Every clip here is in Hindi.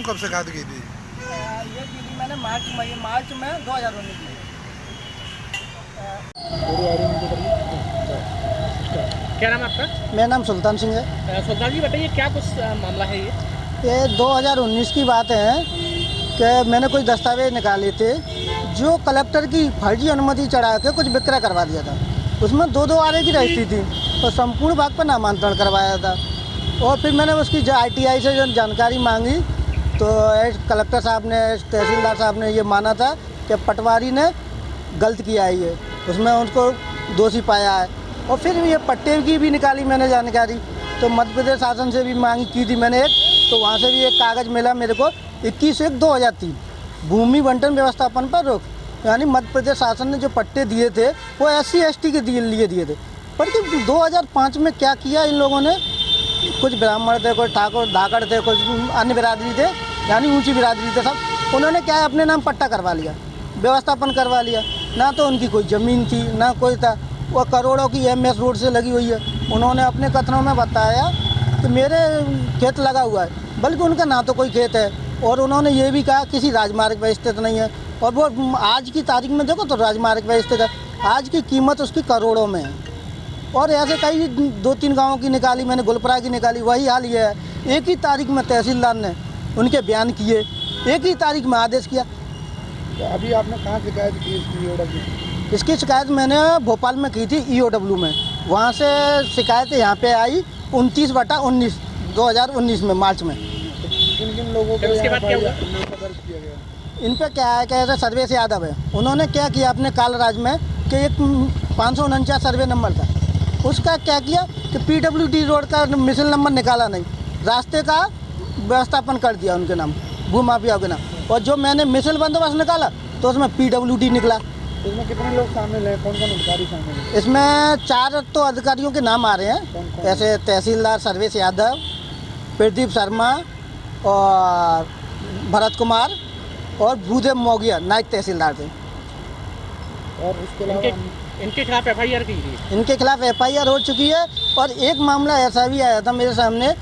कब शिकायत की थी? ये की थी मैंने मार्च में 2019 में। क्या नाम है आपका? मेरा नाम सुल्तान सिंह है। सुल्तान जी बताइए क्या कुछ मामला है ये? 2019 की बात है कि मैंने कुछ दस्तावेज निकाले थे जो कलेक्टर की फर्जी अनुमति चढ़ा के कुछ विक्रय करवा दिया था। उसमें 2-2 आरे की रजिस्ट्री थी और संपूर्ण भाग पर नामांतरण करवाया था। और फिर मैंने उसकी ITI से जो जानकारी मांगी तो कलेक्टर साहब ने, तहसीलदार साहब ने ये माना था कि पटवारी ने गलत किया है, ये उसमें उनको दोषी पाया है। और फिर ये पट्टे की भी निकाली मैंने जानकारी, तो मध्य प्रदेश शासन से भी मांगी की थी मैंने एक, तो वहाँ से भी एक कागज़ मिला मेरे को 21/1/2003 भूमि बंटन व्यवस्थापन पर रोक। यानी मध्य प्रदेश शासन ने जो पट्टे दिए थे वो SC ST के लिए दिए थे। पर कि 2005 में क्या किया इन लोगों ने, कुछ ब्राह्मण थे, कुछ ठाकुर धाकड़ थे, कुछ अन्य बिरादरी थे, यानी ऊंची बिरादरी थे सब, उन्होंने क्या है अपने नाम पट्टा करवा लिया, व्यवस्थापन करवा लिया। ना तो उनकी कोई ज़मीन थी ना कोई था। वो करोड़ों की MS रोड से लगी हुई है। उन्होंने अपने कथनों में बताया कि मेरे खेत लगा हुआ है, बल्कि उनका ना तो कोई खेत है। और उन्होंने ये भी कहा किसी राजमार्ग पर स्थित नहीं है। और वो आज की तारीख में देखो तो राजमार्ग पर स्थित है, आज की कीमत उसकी करोड़ों में है। और ऐसे कई 2-3 गाँवों की निकाली मैंने, गुलपरा की निकाली, वही हाल ये है। एक ही तारीख में तहसीलदार ने उनके बयान किए, एक ही तारीख में आदेश किया। तो अभी आपने कहाँ शिकायत की इसकी EOW की? इसकी शिकायत मैंने भोपाल में की थी EOW में। वहाँ से शिकायत यहाँ पे आई 29/19 2019 में, मार्च में। किन किन लोगों को उसके बाद क्या हुआ? दर्ज किया गया? इन पे क्या है कि ऐसा सर्वेश यादव है, उन्होंने क्या किया अपने कालराज में कि एक 549 सर्वे नंबर था, उसका क्या किया कि PWD रोड का मिसल नंबर निकाला नहीं, रास्ते का व्यवस्थापन कर दिया उनके नाम, भूमाफिया के नाम। और जो मैंने मिसल बंदोबस्त निकाला तो उसमें PWD निकला। इसमें कितने लोग शामिल हैं, कौन कौन अधिकारी शामिल हैं? इसमें 4 तो अधिकारियों के नाम आ रहे हैं, कौन कौन? ऐसे तहसीलदार सर्वेश यादव, प्रदीप शर्मा और भरत कुमार और भूदेव मोगिया नायब तहसीलदार थे। और उसके अलावा इनके खिलाफ FIR की थी? इनके खिलाफ FIR हो चुकी है। और एक मामला ऐसा भी आया था मेरे सामने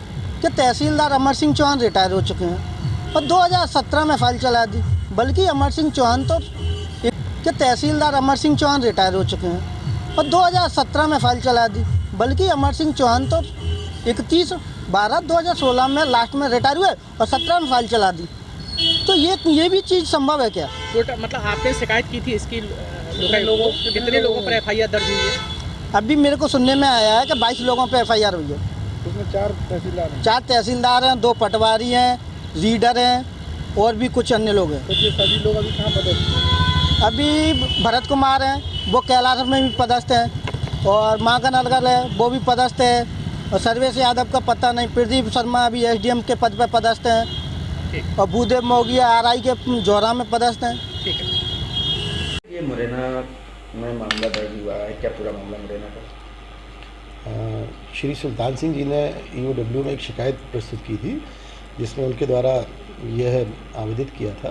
कि तहसीलदार अमर सिंह चौहान रिटायर हो चुके हैं और 2017 में फाइल चला दी। बल्कि अमर सिंह चौहान तो कि तहसीलदार अमर सिंह चौहान रिटायर हो चुके हैं और 2017 में फाइल चला दी। बल्कि अमर सिंह चौहान तो 31/12/2016 में लास्ट में रिटायर हुए और 17 में फाइल चला दी। तो ये भी चीज़ संभव है क्या? मतलब आपने शिकायत की थी इसकी, कितने लोगों पर FIR दर्ज हुई है? अभी मेरे को सुनने में आया है कि 22 लोगों पे FIR हुई है। उसमें 4 तहसीलदार हैं। 4 तहसीलदार हैं, 2 पटवारी हैं, रीडर हैं और भी कुछ अन्य लोग हैं। तो ये सभी लोग अभी कहाँ पदस्थ हैं? अभी भरत कुमार हैं, वो कैलाश में भी पदस्थ हैं, और माँ का नलगल है वो भी पदस्थ है, और सर्वेश यादव का पता नहीं। प्रदीप शर्मा अभी SDM के पद पर पदस्थ हैं, और भूदेव मोगिया RI के जोरा में पदस्थ हैं। ठीक है। ये मुरैना में मामला दर्ज हुआ है, क्या पूरा मामला मुरैना का? श्री सुल्तान सिंह जी ने EOW में एक शिकायत प्रस्तुत की थी, जिसमें उनके द्वारा यह आवेदित किया था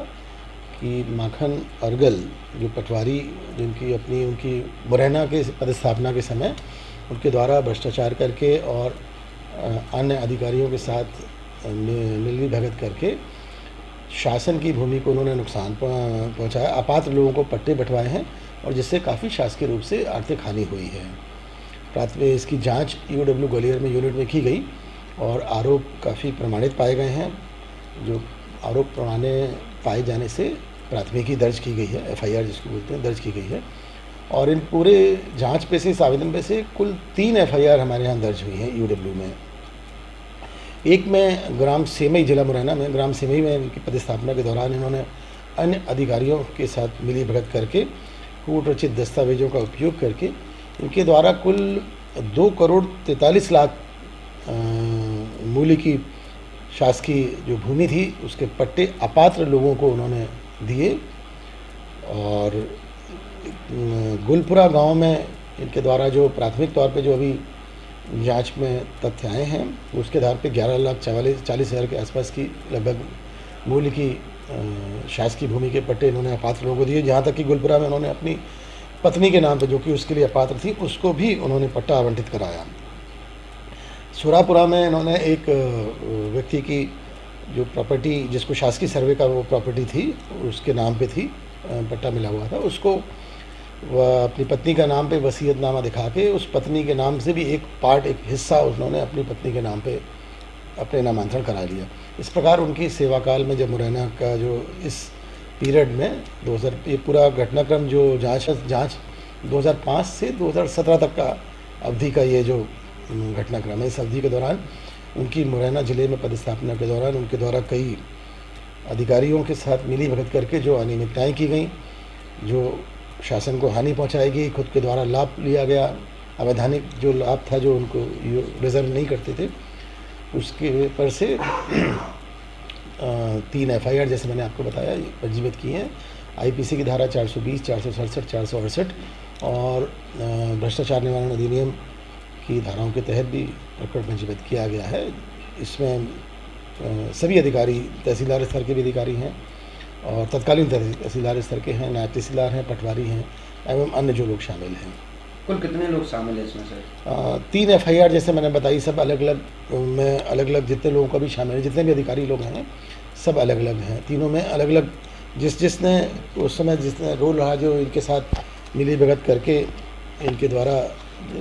कि माखन अर्गल जो पटवारी, जिनकी उनकी मुरैना के पदस्थापना के समय उनके द्वारा भ्रष्टाचार करके और अन्य अधिकारियों के साथ मिली भगत करके शासन की भूमि को उन्होंने नुकसान पहुंचाया, अपात्र लोगों को पट्टे बंटवाए हैं और जिससे काफ़ी शासकीय रूप से आर्थिक हानि हुई है। प्राथमिक इसकी जांच EOW ग्वालियर में यूनिट में की गई और आरोप काफ़ी प्रमाणित पाए गए हैं। जो आरोप प्रमाणित पाए जाने से प्राथमिकी दर्ज की गई है, FIR जिसको बोलते हैं, दर्ज की गई है। और इन पूरे जांच पे से, इस आवेदन पे से कुल 3 FIR हमारे यहाँ दर्ज हुई हैं EOW में। एक में ग्राम सेमई, जिला मुरैना में ग्राम सेमई में इनकी पदस्थापना के दौरान इन्होंने अन्य अधिकारियों के साथ मिली भगत करके कूट रचित दस्तावेजों का उपयोग करके इनके द्वारा कुल 2,43,00,000 मूल्य की शासकीय जो भूमि थी उसके पट्टे अपात्र लोगों को उन्होंने दिए। और गुलपुरा गांव में इनके द्वारा जो प्राथमिक तौर पे जो अभी जांच में तथ्य आए हैं उसके आधार पे 11,40,000 के आसपास की लगभग मूल्य की शासकीय भूमि के पट्टे इन्होंने अपात्र लोगों को दिए। जहाँ तक कि गुलपुरा में उन्होंने अपनी पत्नी के नाम पे, जो कि उसके लिए अपात्र थी, उसको भी उन्होंने पट्टा आवंटित कराया। सुरापुरा में इन्होंने एक व्यक्ति की जो प्रॉपर्टी जिसको शासकीय सर्वे का वो प्रॉपर्टी थी उसके नाम पे थी, पट्टा मिला हुआ था, उसको वह अपनी पत्नी का नाम पे वसीयतनामा दिखा के उस पत्नी के नाम से भी एक पार्ट, एक हिस्सा उन्होंने अपनी पत्नी के नाम पे अपने नामांतरण करा लिया। इस प्रकार उनकी सेवा काल में जब मुरैना का जो इस पीरियड में 2000 ये पूरा घटनाक्रम जो जांच 2005 से 2017 तक का अवधि का ये जो घटनाक्रम है, इस अवधि के दौरान उनकी मुरैना ज़िले में पदस्थापना के दौरान उनके द्वारा कई अधिकारियों के साथ मिली भगत करके जो अनियमितताएँ की गई, जो शासन को हानि पहुंचाई गई, खुद के द्वारा लाभ लिया गया, अवैधानिक जो लाभ था जो उनको रिजर्व नहीं करते थे, उसके पर से 3 FIR जैसे मैंने आपको बताया पंजीबद्ध की हैं। IPC की धारा 420, 467, 468 और भ्रष्टाचार निवारण अधिनियम की धाराओं के तहत भी प्रकरण पंजीबद्ध किया गया है। इसमें सभी अधिकारी तहसीलदार स्तर के भी अधिकारी हैं और तत्कालीन तहसीलदार स्तर के हैं, नायब तहसीलदार हैं, पटवारी हैं एवं अन्य जो लोग शामिल हैं। कुल कितने लोग शामिल हैं इसमें सर? 3 FIR जैसे मैंने बताई, सब अलग अलग में अलग अलग जितने लोगों का भी शामिल है, जितने भी अधिकारी लोग हैं सब अलग अलग हैं। तीनों में अलग अलग जिसने उस समय जिसने रोल रहा, जो इनके साथ मिली भगत करके इनके द्वारा,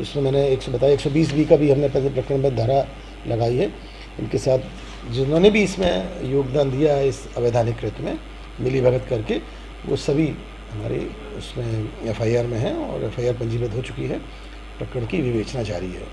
इसमें मैंने 120B का भी हमने प्रकरणबद्ध धारा लगाई है। इनके साथ जिन्होंने भी इसमें योगदान दिया है इस अवैधानिक कृत्य में मिली भगत करके, वो सभी हमारे उसमें FIR में हैं और FIR पंजीबद्ध हो चुकी है। प्रकरण की विवेचना जारी है।